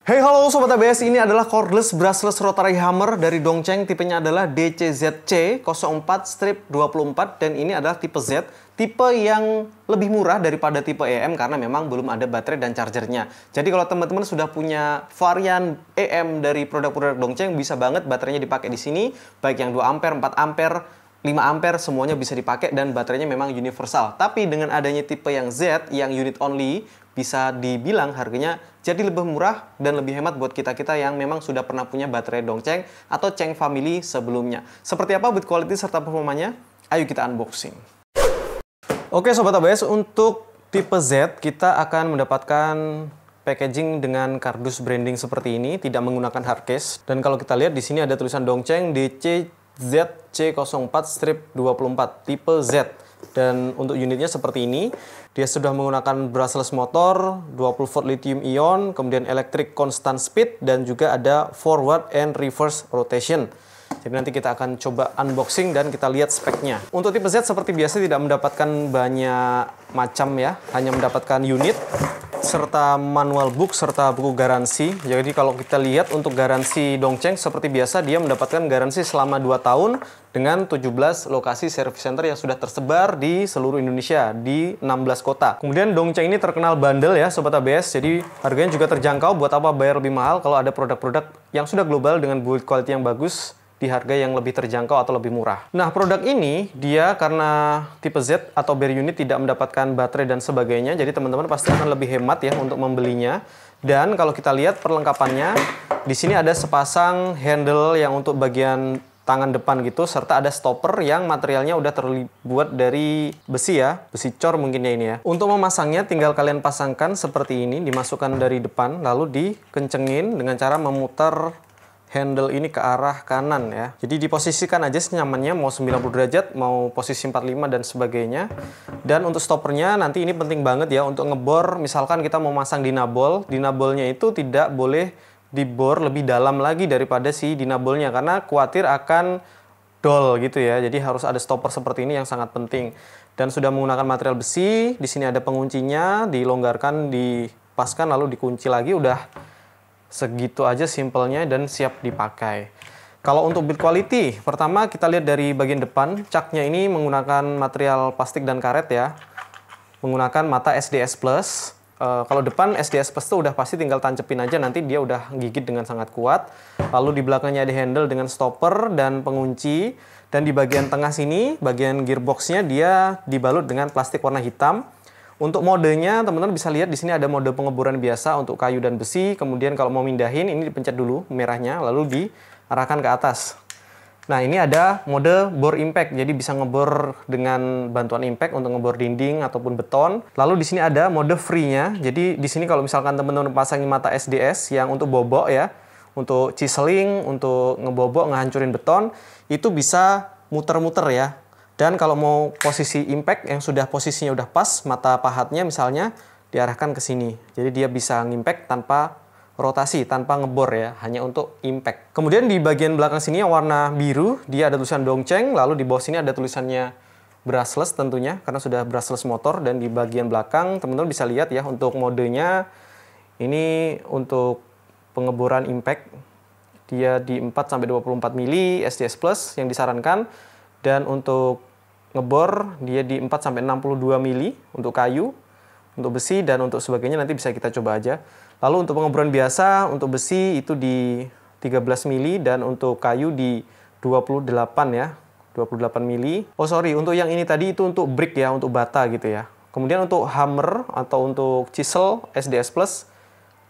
Hey halo Sobat ABS, ini adalah cordless brushless rotary hammer dari Dongcheng. Tipenya adalah DCZC04-24 dan ini adalah tipe Z. Tipe yang lebih murah daripada tipe EM karena memang belum ada baterai dan chargernya. Jadi kalau teman-teman sudah punya varian EM dari produk-produk Dongcheng, bisa banget baterainya dipakai di sini. Baik yang 2 ampere, 4 ampere, 5 ampere semuanya bisa dipakai dan baterainya memang universal. Tapi dengan adanya tipe yang Z, yang unit only, bisa dibilang harganya jadi lebih murah dan lebih hemat buat kita-kita yang memang sudah pernah punya baterai Dongcheng atau Cheng Family sebelumnya. Seperti apa build quality serta performanya? Ayo kita unboxing. Oke Sobat ABS, untuk tipe Z kita akan mendapatkan packaging dengan kardus branding seperti ini, tidak menggunakan hard case. Dan kalau kita lihat di sini ada tulisan Dongcheng DCZC04-24 tipe Z. Dan untuk unitnya seperti ini, dia sudah menggunakan brushless motor, 20 volt lithium ion, kemudian electric constant speed, dan juga ada forward and reverse rotation. Jadi nanti kita akan coba unboxing dan kita lihat speknya. Untuk tipe Z seperti biasa tidak mendapatkan banyak macam ya, hanya mendapatkan unit, serta manual book, serta buku garansi. Jadi kalau kita lihat untuk garansi Dongcheng seperti biasa, dia mendapatkan garansi selama 2 tahun dengan 17 lokasi service center yang sudah tersebar di seluruh Indonesia, di 16 kota. Kemudian Dongcheng ini terkenal bandel ya Sobat ABS, jadi harganya juga terjangkau. Buat apa bayar lebih mahal kalau ada produk-produk yang sudah global dengan build quality yang bagus, di harga yang lebih terjangkau atau lebih murah. Nah, produk ini dia karena tipe Z atau bare unit tidak mendapatkan baterai dan sebagainya, jadi teman-teman pasti akan lebih hemat ya untuk membelinya. Dan kalau kita lihat perlengkapannya, di sini ada sepasang handle yang untuk bagian tangan depan gitu, serta ada stopper yang materialnya udah terbuat dari besi ya, besi cor mungkin ya ini ya. Untuk memasangnya tinggal kalian pasangkan seperti ini, dimasukkan dari depan, lalu dikencengin dengan cara memutar handle ini ke arah kanan ya. Jadi diposisikan aja senyamannya, mau 90 derajat, mau posisi 45 dan sebagainya. Dan untuk stoppernya nanti ini penting banget ya untuk ngebor. Misalkan kita mau masang dinabol, dinabolnya itu tidak boleh dibor lebih dalam lagi daripada si dinabolnya karena khawatir akan dol gitu ya. Jadi harus ada stopper seperti ini yang sangat penting. Dan sudah menggunakan material besi, di sini ada penguncinya, dilonggarkan, dipaskan lalu dikunci lagi, udah segitu aja simpelnya dan siap dipakai. Kalau untuk build quality, pertama kita lihat dari bagian depan, caknya ini menggunakan material plastik dan karet ya. Menggunakan mata SDS Plus. Kalau depan SDS Plus itu udah pasti tinggal tancepin aja, nanti dia udah gigit dengan sangat kuat. Lalu di belakangnya ada handle dengan stopper dan pengunci. Dan di bagian tengah sini, bagian gearboxnya dia dibalut dengan plastik warna hitam. Untuk modenya, teman-teman bisa lihat di sini ada mode pengeboran biasa untuk kayu dan besi. Kemudian kalau mau mindahin, ini dipencet dulu merahnya, lalu diarahkan ke atas. Nah, ini ada mode bore impact, jadi bisa ngebor dengan bantuan impact untuk ngebor dinding ataupun beton. Lalu di sini ada mode free-nya. Jadi di sini kalau misalkan teman-teman pasangin mata SDS yang untuk bobok ya, untuk chiseling, untuk ngebobok, ngehancurin beton, itu bisa muter-muter ya. Dan kalau mau posisi impact yang sudah posisinya udah pas, mata pahatnya misalnya diarahkan ke sini. Jadi dia bisa ngimpact tanpa rotasi, tanpa ngebor ya, hanya untuk impact. Kemudian di bagian belakang sini yang warna biru, dia ada tulisan Dongcheng, lalu di bawah sini ada tulisannya brushless tentunya, karena sudah brushless motor. Dan di bagian belakang, teman-teman bisa lihat ya, untuk modenya, ini untuk pengeboran impact, dia di 4-24 mili SDS Plus yang disarankan. Dan untuk ngebor dia di 4-62 mili untuk kayu, untuk besi, dan untuk sebagainya nanti bisa kita coba aja. Lalu untuk pengeboran biasa, untuk besi itu di 13 mili dan untuk kayu di 28 ya, 28 mili. Oh sorry, untuk yang ini tadi itu untuk brick ya, untuk bata gitu ya. Kemudian untuk hammer atau untuk chisel SDS Plus,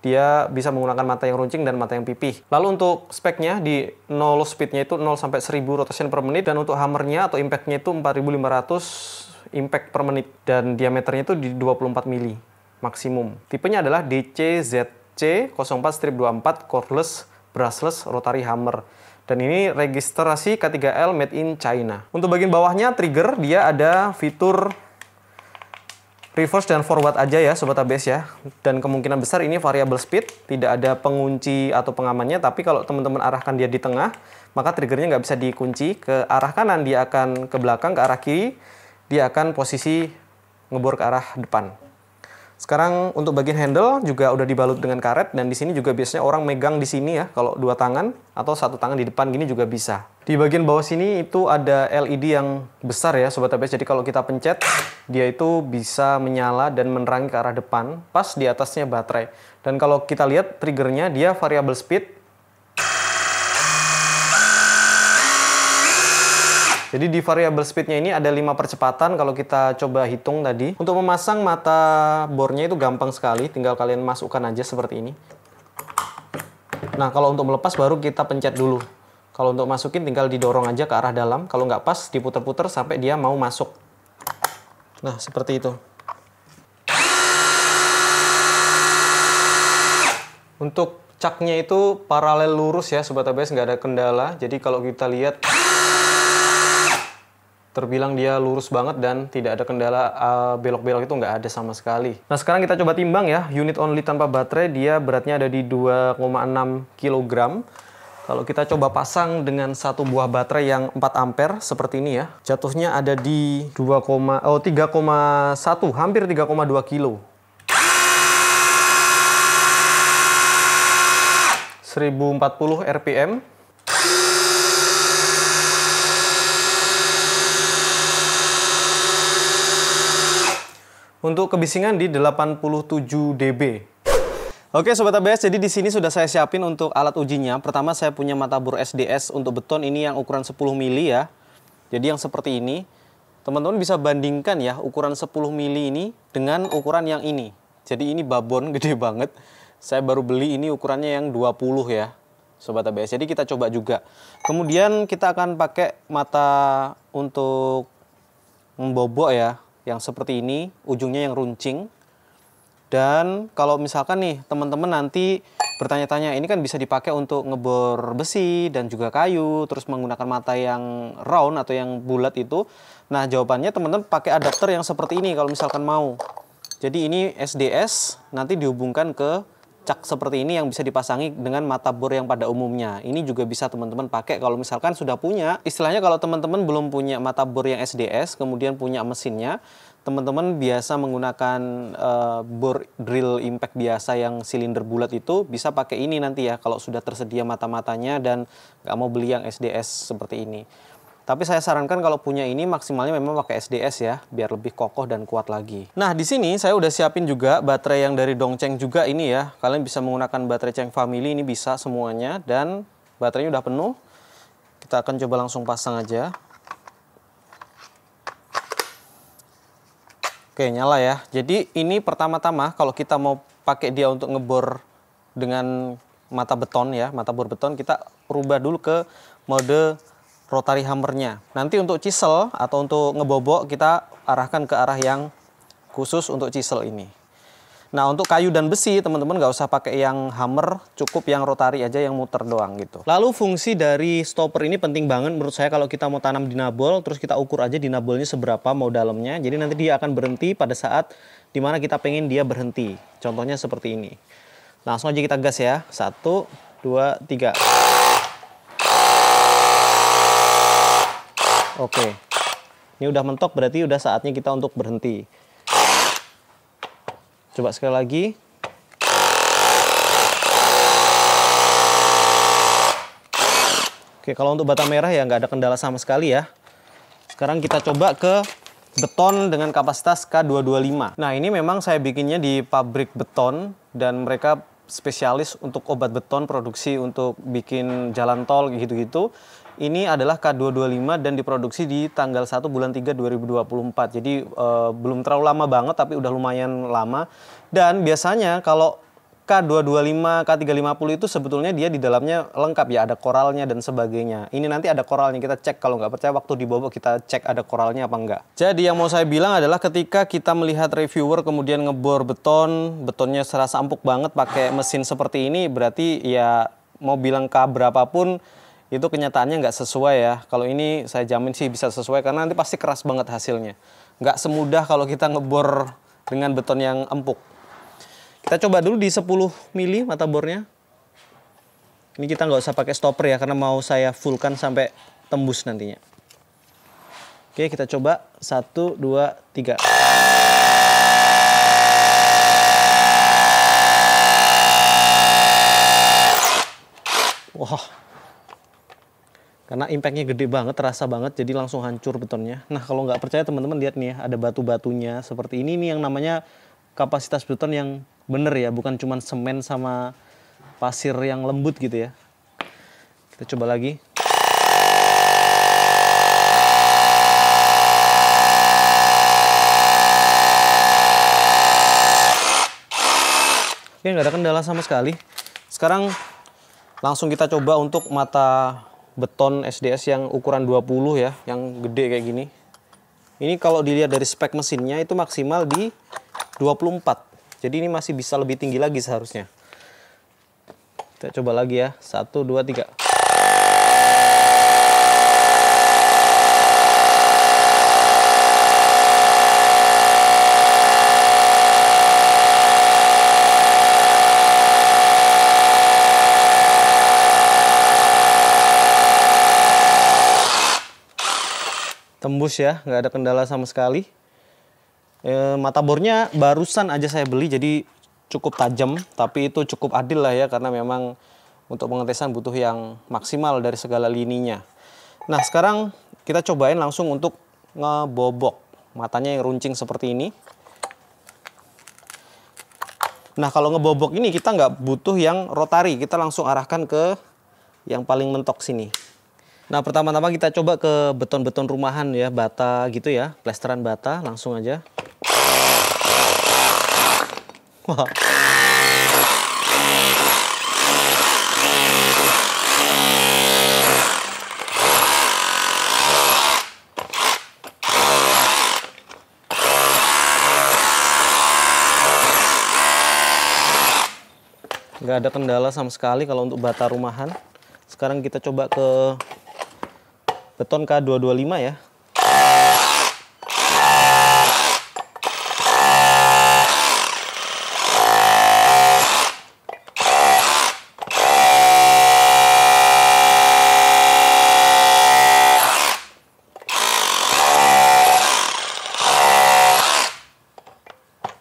dia bisa menggunakan mata yang runcing dan mata yang pipih. Lalu untuk speknya di 0 speednya itu 0 sampai 1000 rotation per menit, dan untuk hammernya atau impactnya itu 4500 impact per menit, dan diameternya itu di 24 mili maksimum. Tipenya adalah DCZC04-24 cordless brushless rotary hammer. Dan ini registrasi K3L made in China. Untuk bagian bawahnya trigger, dia ada fitur reverse dan forward aja ya Sobat ABS ya. Dan kemungkinan besar ini variable speed, tidak ada pengunci atau pengamannya. Tapi kalau teman-teman arahkan dia di tengah, maka triggernya nggak bisa dikunci. Ke arah kanan dia akan ke belakang, ke arah kiri dia akan posisi ngebor ke arah depan. Sekarang untuk bagian handle juga udah dibalut dengan karet, dan di sini juga biasanya orang megang di sini ya, kalau dua tangan atau satu tangan di depan gini juga bisa. Di bagian bawah sini itu ada LED yang besar ya Sobat ABS, jadi kalau kita pencet dia itu bisa menyala dan menerangi ke arah depan, pas di atasnya baterai. Dan kalau kita lihat triggernya dia variable speed. Jadi di variable speednya ini ada 5 percepatan kalau kita coba hitung tadi. Untuk memasang mata bornya itu gampang sekali, tinggal kalian masukkan aja seperti ini. Nah kalau untuk melepas baru kita pencet dulu. Kalau untuk masukin tinggal didorong aja ke arah dalam, kalau nggak pas diputer-puter sampai dia mau masuk. Nah seperti itu. Untuk caknya itu paralel lurus ya Sobat ABS, nggak ada kendala. Jadi kalau kita lihat terbilang dia lurus banget dan tidak ada kendala belok-belok itu nggak ada sama sekali. Nah sekarang kita coba timbang ya, unit only tanpa baterai dia beratnya ada di 2,6 kg. Kalau kita coba pasang dengan satu buah baterai yang 4 ampere seperti ini ya, jatuhnya ada di 3,1, hampir 3,2 kilo. 1040 rpm. Untuk kebisingan di 87 dB. Oke Sobat ABS, jadi di sini sudah saya siapin untuk alat ujinya. Pertama saya punya mata bor SDS untuk beton, ini yang ukuran 10 mili ya. Jadi yang seperti ini. Teman-teman bisa bandingkan ya ukuran 10 mili ini dengan ukuran yang ini. Jadi ini babon gede banget. Saya baru beli ini ukurannya yang 20 ya Sobat ABS. Jadi kita coba juga. Kemudian kita akan pakai mata untuk membobok ya, yang seperti ini, ujungnya yang runcing. Dan kalau misalkan nih teman-teman nanti bertanya-tanya, ini kan bisa dipakai untuk ngebor besi dan juga kayu, terus menggunakan mata yang round atau yang bulat itu. Nah jawabannya teman-teman pakai adapter yang seperti ini kalau misalkan mau. Jadi ini SDS, nanti dihubungkan ke cak seperti ini yang bisa dipasangi dengan mata bor yang pada umumnya. Ini juga bisa teman-teman pakai kalau misalkan sudah punya. Istilahnya kalau teman-teman belum punya mata bor yang SDS, kemudian punya mesinnya, teman-teman biasa menggunakan bor drill impact biasa yang silinder bulat itu, bisa pakai ini nanti ya kalau sudah tersedia mata-matanya dan nggak mau beli yang SDS seperti ini. Tapi saya sarankan kalau punya ini maksimalnya memang pakai SDS ya, biar lebih kokoh dan kuat lagi. Nah di sini saya udah siapin juga baterai yang dari Dongcheng juga ini ya. Kalian bisa menggunakan baterai Cheng Family, ini bisa semuanya, dan baterainya udah penuh. Kita akan coba langsung pasang aja. Oke nyala ya. Jadi ini pertama-tama kalau kita mau pakai dia untuk ngebor dengan mata beton ya, mata bor beton, kita rubah dulu ke mode rotary hammernya. Nanti untuk chisel atau untuk ngebobok kita arahkan ke arah yang khusus untuk chisel ini. Nah untuk kayu dan besi teman-teman nggak usah pakai yang hammer, cukup yang rotary aja yang muter doang gitu. Lalu fungsi dari stopper ini penting banget menurut saya kalau kita mau tanam dinabol, terus kita ukur aja dinabolnya seberapa mau dalamnya. Jadi nanti dia akan berhenti pada saat dimana kita pengen dia berhenti. Contohnya seperti ini. Langsung aja kita gas ya. 1, 2, 3. Oke, ini udah mentok berarti udah saatnya kita untuk berhenti. Coba sekali lagi. Oke, kalau untuk bata merah ya nggak ada kendala sama sekali ya. Sekarang kita coba ke beton dengan kapasitas K225. Nah ini memang saya bikinnya di pabrik beton dan mereka spesialis untuk obat beton, produksi untuk bikin jalan tol gitu-gitu. Ini adalah K225 dan diproduksi di tanggal 1 bulan 3 2024. Jadi belum terlalu lama banget tapi udah lumayan lama. Dan biasanya kalau K225, K350 itu sebetulnya dia di dalamnya lengkap ya, ada koralnya dan sebagainya. Ini nanti ada koralnya, kita cek, kalau nggak percaya waktu dibobok kita cek ada koralnya apa enggak. Jadi yang mau saya bilang adalah ketika kita melihat reviewer kemudian ngebor beton, betonnya serasa empuk banget pakai mesin seperti ini, berarti ya mau bilang K berapapun itu kenyataannya nggak sesuai ya. Kalau ini saya jamin sih bisa sesuai karena nanti pasti keras banget hasilnya. Nggak semudah kalau kita ngebor dengan beton yang empuk. Kita coba dulu di 10 mili mata bornya. Ini kita nggak usah pakai stopper ya karena mau saya fullkan sampai tembus nantinya. Oke kita coba 1, 2, 3. Wah, karena impactnya gede banget, terasa banget, jadi langsung hancur betonnya. Nah, kalau nggak percaya teman-teman lihat nih ya, ada batu-batunya seperti ini nih yang namanya kapasitas beton yang bener ya, bukan cuma semen sama pasir yang lembut gitu ya. Kita coba lagi. Oke, nggak ada kendala sama sekali. Sekarang langsung kita coba untuk mata beton SDS yang ukuran 20 ya, yang gede kayak gini. Ini kalau dilihat dari spek mesinnya itu maksimal di 24. Jadi ini masih bisa lebih tinggi lagi seharusnya. Kita coba lagi ya. 1, 2, 3. Tembus ya, nggak ada kendala sama sekali. Mata bornya barusan aja saya beli, jadi cukup tajam, tapi itu cukup adil lah ya, karena memang untuk pengetesan butuh yang maksimal dari segala lininya. Nah, sekarang kita cobain langsung untuk ngebobok matanya yang runcing seperti ini. Nah, kalau ngebobok ini kita nggak butuh yang rotari, kita langsung arahkan ke yang paling mentok sini. Nah, pertama-tama kita coba ke beton-beton rumahan ya, bata gitu ya, plesteran bata, langsung aja. Wah. Nggak ada kendala sama sekali kalau untuk bata rumahan. Sekarang kita coba ke beton K225 ya.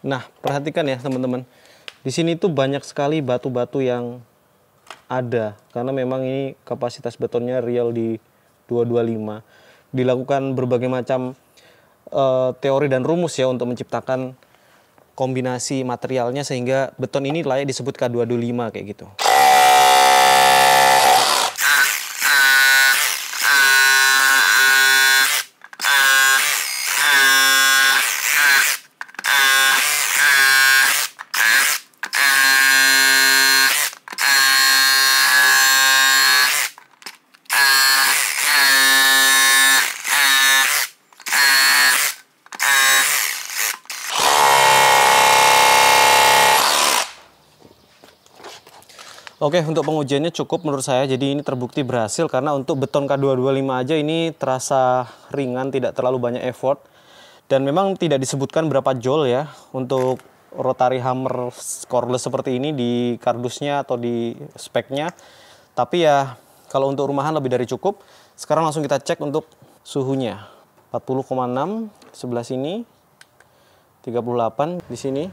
Nah, perhatikan ya teman-teman. Di sini tuh banyak sekali batu-batu yang ada, karena memang ini kapasitas betonnya real di 225. Dilakukan berbagai macam teori dan rumus ya untuk menciptakan kombinasi materialnya sehingga beton ini layak disebut K225 kayak gitu. Oke, untuk pengujiannya cukup menurut saya, jadi ini terbukti berhasil karena untuk beton K225 aja ini terasa ringan, tidak terlalu banyak effort. Dan memang tidak disebutkan berapa joule ya untuk rotary hammer scoreless seperti ini di kardusnya atau di speknya. Tapi ya kalau untuk rumahan lebih dari cukup. Sekarang langsung kita cek untuk suhunya. 40,6 sebelah sini, 38 di sini.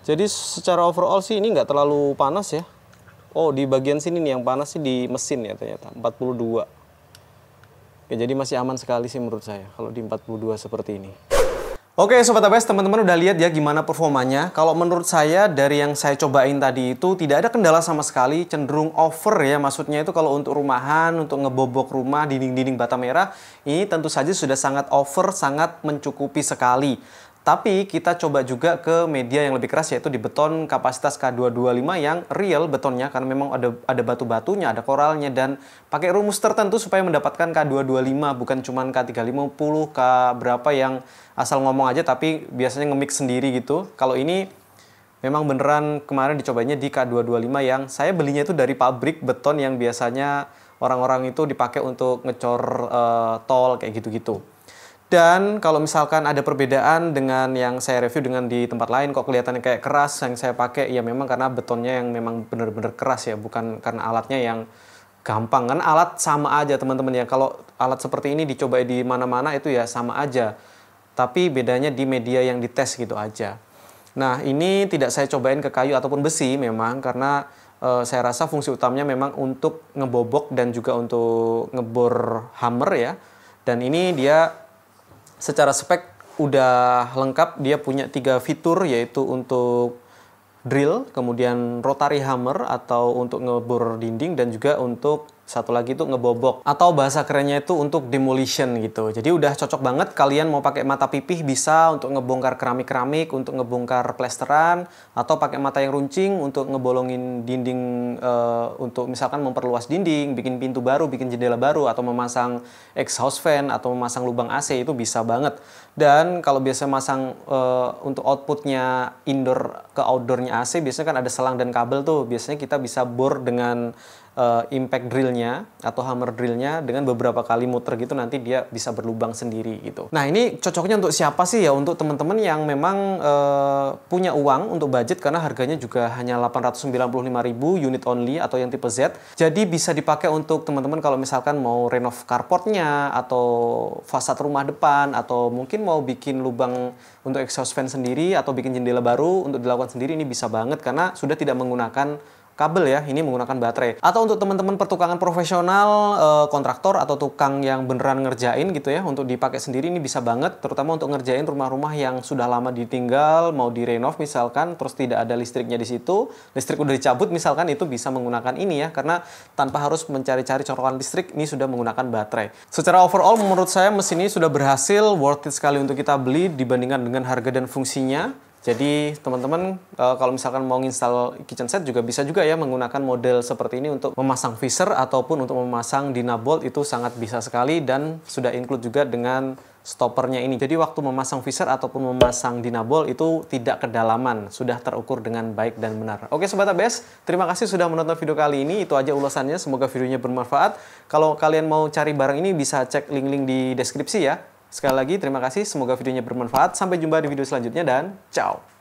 Jadi secara overall sih ini nggak terlalu panas ya. Oh, di bagian sini nih yang panas sih di mesin ya ternyata, 42. Ya, jadi masih aman sekali sih menurut saya kalau di 42 seperti ini. Oke Sobat ABS, teman-teman udah lihat ya gimana performanya. Kalau menurut saya dari yang saya cobain tadi itu tidak ada kendala sama sekali, cenderung over ya. Maksudnya itu kalau untuk rumahan, untuk ngebobok rumah, dinding-dinding bata merah, ini tentu saja sudah sangat over, sangat mencukupi sekali. Tapi kita coba juga ke media yang lebih keras, yaitu di beton kapasitas K225 yang real betonnya, karena memang ada batu-batunya, ada koralnya, dan pakai rumus tertentu supaya mendapatkan K225, bukan cuma K350, K berapa yang asal ngomong aja tapi biasanya nge-mix sendiri gitu. Kalau ini memang beneran kemarin dicobanya di K225 yang saya belinya itu dari pabrik beton yang biasanya orang-orang itu dipakai untuk ngecor tol kayak gitu-gitu. Dan kalau misalkan ada perbedaan dengan yang saya review dengan di tempat lain, kok kelihatannya kayak keras, yang saya pakai ya memang karena betonnya yang memang benar-benar keras ya, bukan karena alatnya yang gampang. Kan alat sama aja teman-teman ya, kalau alat seperti ini dicoba di mana-mana itu ya sama aja. Tapi bedanya di media yang dites gitu aja. Nah, ini tidak saya cobain ke kayu ataupun besi memang karena saya rasa fungsi utamanya memang untuk ngebobok dan juga untuk ngebor hammer ya. Dan ini dia secara spek udah lengkap, dia punya 3 fitur yaitu untuk drill, kemudian rotary hammer atau untuk ngebor dinding, dan juga untuk satu lagi itu ngebobok atau bahasa kerennya itu untuk demolition gitu. Jadi udah cocok banget kalian mau pakai mata pipih bisa untuk ngebongkar keramik-keramik, untuk ngebongkar plesteran, atau pakai mata yang runcing untuk ngebolongin dinding, untuk misalkan memperluas dinding, bikin pintu baru, bikin jendela baru, atau memasang exhaust fan atau memasang lubang AC, itu bisa banget. Dan kalau biasa masang untuk outputnya indoor ke outdoornya AC, biasanya kan ada selang dan kabel tuh. Biasanya kita bisa bor dengan impact drillnya atau hammer drillnya, dengan beberapa kali muter gitu nanti dia bisa berlubang sendiri gitu. Nah, ini cocoknya untuk siapa sih ya? Untuk teman-teman yang memang punya uang untuk budget, karena harganya juga hanya 895.000 unit only atau yang tipe Z. Jadi bisa dipakai untuk teman-teman kalau misalkan mau renov carportnya atau fasad rumah depan, atau mungkin mau bikin lubang untuk exhaust fan sendiri atau bikin jendela baru untuk dilakukan sendiri. Ini bisa banget karena sudah tidak menggunakan kabel ya, ini menggunakan baterai. Atau untuk teman-teman pertukangan profesional, kontraktor atau tukang yang beneran ngerjain gitu ya, untuk dipakai sendiri ini bisa banget, terutama untuk ngerjain rumah-rumah yang sudah lama ditinggal, mau direnov misalkan, terus tidak ada listriknya di situ, listrik udah dicabut misalkan, itu bisa menggunakan ini ya, karena tanpa harus mencari-cari colokan listrik, ini sudah menggunakan baterai. Secara overall menurut saya mesin ini sudah berhasil, worth it sekali untuk kita beli dibandingkan dengan harga dan fungsinya. Jadi teman-teman kalau misalkan mau install kitchen set juga bisa juga ya menggunakan model seperti ini untuk memasang visor ataupun untuk memasang Dyna Bolt, itu sangat bisa sekali dan sudah include juga dengan stoppernya ini. Jadi waktu memasang visor ataupun memasang Dyna Bolt itu tidak kedalaman, sudah terukur dengan baik dan benar. Oke Sobat ABS, terima kasih sudah menonton video kali ini. Itu aja ulasannya, semoga videonya bermanfaat. Kalau kalian mau cari barang ini bisa cek link-link di deskripsi ya. Sekali lagi terima kasih, semoga videonya bermanfaat. Sampai jumpa di video selanjutnya dan ciao!